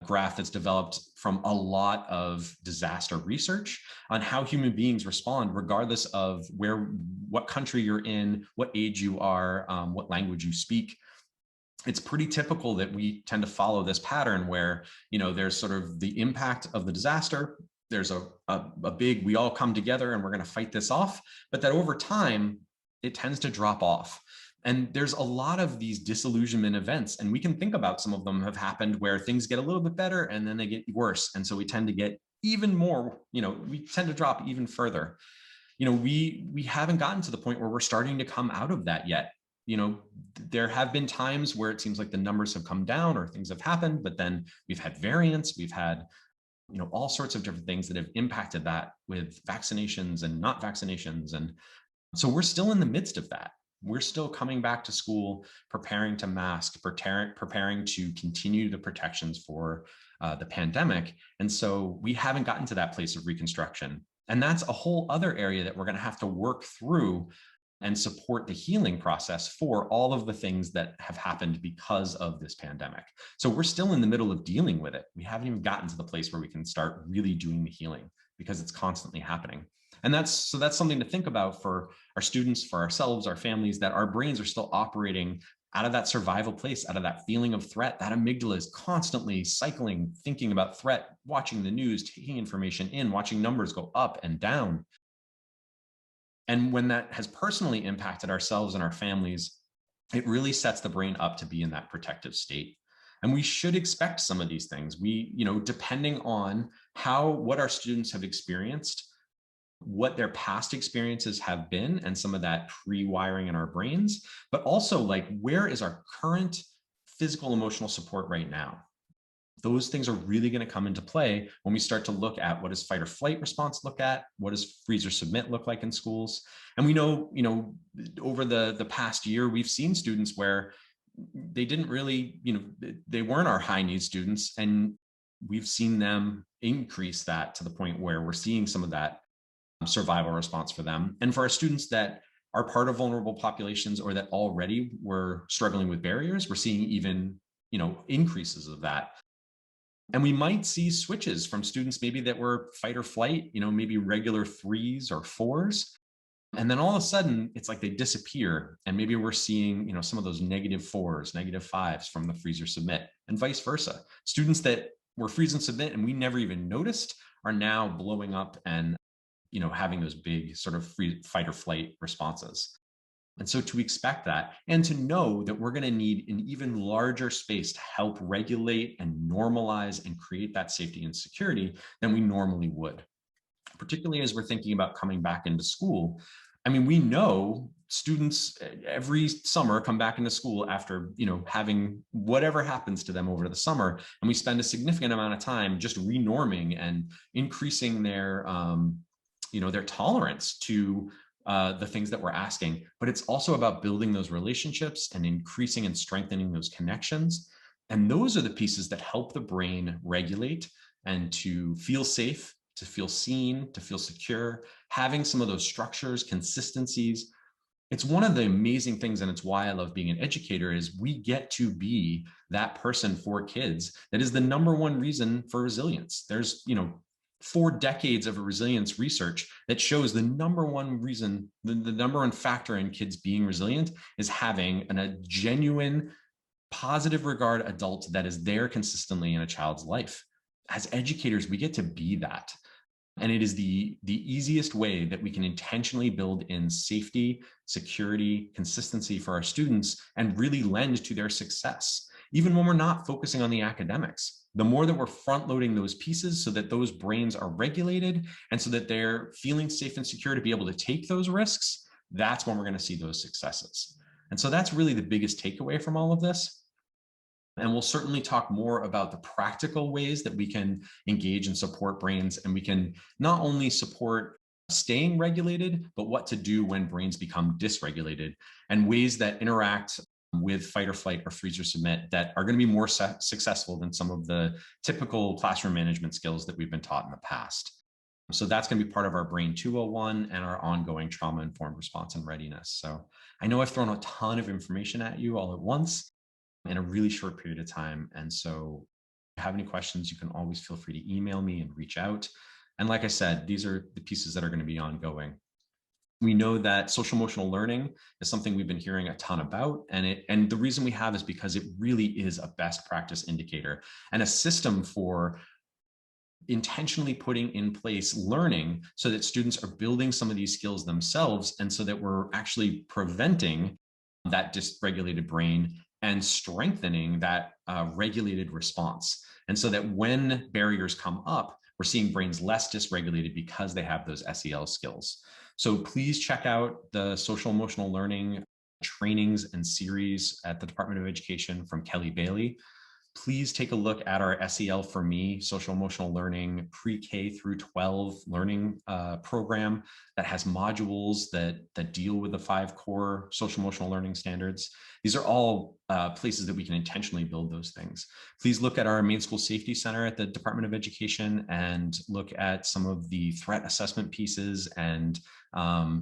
graph that's developed from a lot of disaster research on how human beings respond, regardless of what country you're in, what age you are, what language you speak. It's pretty typical that we tend to follow this pattern where, there's sort of the impact of the disaster. There's a big, we all come together and we're going to fight this off, but that over time, it tends to drop off. And there's a lot of these disillusionment events, and we can think about some of them have happened where things get a little bit better and then they get worse. And so we tend to get even more, we tend to drop even further. We haven't gotten to the point where we're starting to come out of that yet. There have been times where it seems like the numbers have come down or things have happened, but then we've had variants, we've had, all sorts of different things that have impacted that with vaccinations and not vaccinations. And so we're still in the midst of that. We're still coming back to school, preparing to mask, preparing to continue the protections for the pandemic. And so we haven't gotten to that place of reconstruction. And that's a whole other area that we're going to have to work through and support the healing process for all of the things that have happened because of this pandemic. So we're still in the middle of dealing with it. We haven't even gotten to the place where we can start really doing the healing because it's constantly happening. And that's something to think about for our students, for ourselves, our families, that our brains are still operating out of that survival place, out of that feeling of threat. That amygdala is constantly cycling, thinking about threat, watching the news, taking information in, watching numbers go up and down. And when that has personally impacted ourselves and our families, it really sets the brain up to be in that protective state. And we should expect some of these things. Depending on what our students have experienced, what their past experiences have been, and some of that pre-wiring in our brains, but also like, where is our current physical emotional support right now? Those things are really going to come into play when we start to look at what does fight or flight response look at, what does freeze or submit look like in schools. And we know, over the past year, we've seen students where they didn't really, they weren't our high need students, and we've seen them increase that to the point where we're seeing some of that survival response for them. And for our students that are part of vulnerable populations or that already were struggling with barriers, we're seeing even, increases of that. And we might see switches from students maybe that were fight or flight, maybe regular 3s or 4s. And then all of a sudden, it's like they disappear. And maybe we're seeing, some of those -4s, -5s from the freeze or submit, and vice versa. Students that were freeze and submit and we never even noticed are now blowing up and, having those big sort of fight or flight responses. And so to expect that and to know that we're going to need an even larger space to help regulate and normalize and create that safety and security than we normally would, particularly as we're thinking about coming back into school. I mean, we know students every summer come back into school after, having whatever happens to them over the summer. And we spend a significant amount of time just renorming and increasing their tolerance to the things that we're asking. But it's also about building those relationships and increasing and strengthening those connections. And those are the pieces that help the brain regulate and to feel safe, to feel seen, to feel secure, having some of those structures, consistencies. It's one of the amazing things, and it's why I love being an educator, is we get to be that person for kids that is the number one reason for resilience. There's, 4 decades of resilience research that shows the number one reason, the number one factor in kids being resilient is having a genuine, positive regard adult that is there consistently in a child's life. As educators, we get to be that. And it is the easiest way that we can intentionally build in safety, security, consistency for our students and really lend to their success, even when we're not focusing on the academics. The more that we're front loading those pieces so that those brains are regulated and so that they're feeling safe and secure to be able to take those risks, that's when we're going to see those successes. And so that's really the biggest takeaway from all of this. And we'll certainly talk more about the practical ways that we can engage and support brains, and we can not only support staying regulated, but what to do when brains become dysregulated, and ways that interact with fight or flight or freeze or submit that are going to be more successful than some of the typical classroom management skills that we've been taught in the past. So that's going to be part of our Brain101 and our ongoing trauma-informed response and readiness. So I know I've thrown a ton of information at you all at once in a really short period of time. And so if you have any questions, you can always feel free to email me and reach out. And like I said, these are the pieces that are going to be ongoing. We know that social emotional learning is something we've been hearing a ton about. And the reason we have is because it really is a best practice indicator and a system for intentionally putting in place learning so that students are building some of these skills themselves. And so that we're actually preventing that dysregulated brain and strengthening that regulated response. And so that when barriers come up, we're seeing brains less dysregulated because they have those SEL skills. So please check out the social emotional learning trainings and series at the Department of Education from Kelly Bailey. Please take a look at our SEL for Me, social emotional learning pre-K through 12 learning program that has modules that deal with the 5 core social emotional learning standards. These are all places that we can intentionally build those things. Please look at our Maine School Safety Center at the Department of Education and look at some of the threat assessment pieces and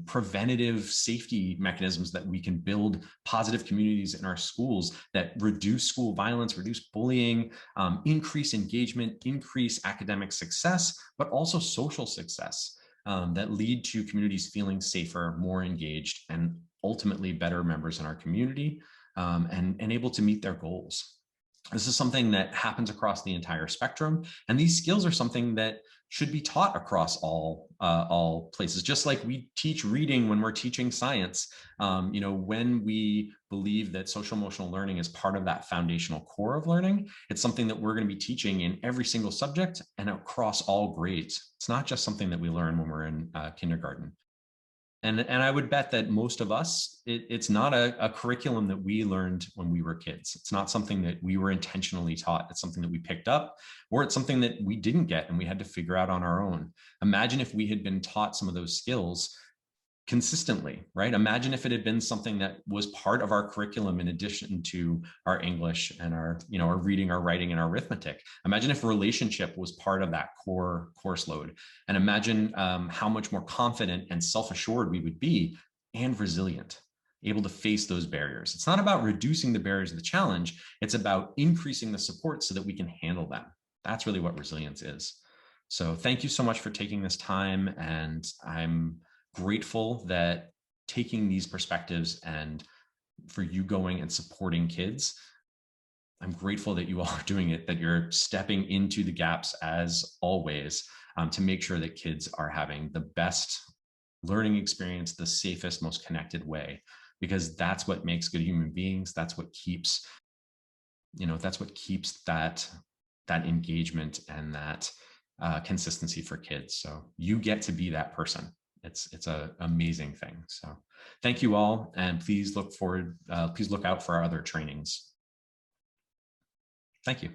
preventative safety mechanisms that we can build positive communities in our schools that reduce school violence, reduce bullying, increase engagement, increase academic success, but also social success that lead to communities feeling safer, more engaged, and ultimately better members in our community and able to meet their goals. This is something that happens across the entire spectrum, and these skills are something that should be taught across all places. Just like we teach reading when we're teaching science, when we believe that social emotional learning is part of that foundational core of learning, it's something that we're going to be teaching in every single subject and across all grades. It's not just something that we learn when we're in kindergarten. And I would bet that most of us, it's not a curriculum that we learned when we were kids. It's not something that we were intentionally taught. It's something that we picked up, or it's something that we didn't get and we had to figure out on our own. Imagine if we had been taught some of those skills consistently, right? Imagine if it had been something that was part of our curriculum in addition to our English and our reading, our writing, and our arithmetic. Imagine if relationship was part of that core course load. And imagine how much more confident and self-assured we would be, and resilient, able to face those barriers. It's not about reducing the barriers of the challenge. It's about increasing the support so that we can handle them. That's really what resilience is. So thank you so much for taking this time. And I'm grateful that taking these perspectives and for you going and supporting kids, I'm grateful that you all are doing it, that you're stepping into the gaps as always, to make sure that kids are having the best learning experience, the safest, most connected way, because that's what makes good human beings. That's what keeps, that engagement and that consistency for kids. So you get to be that person. It's an amazing thing. So thank you all, and please look out for our other trainings. Thank you.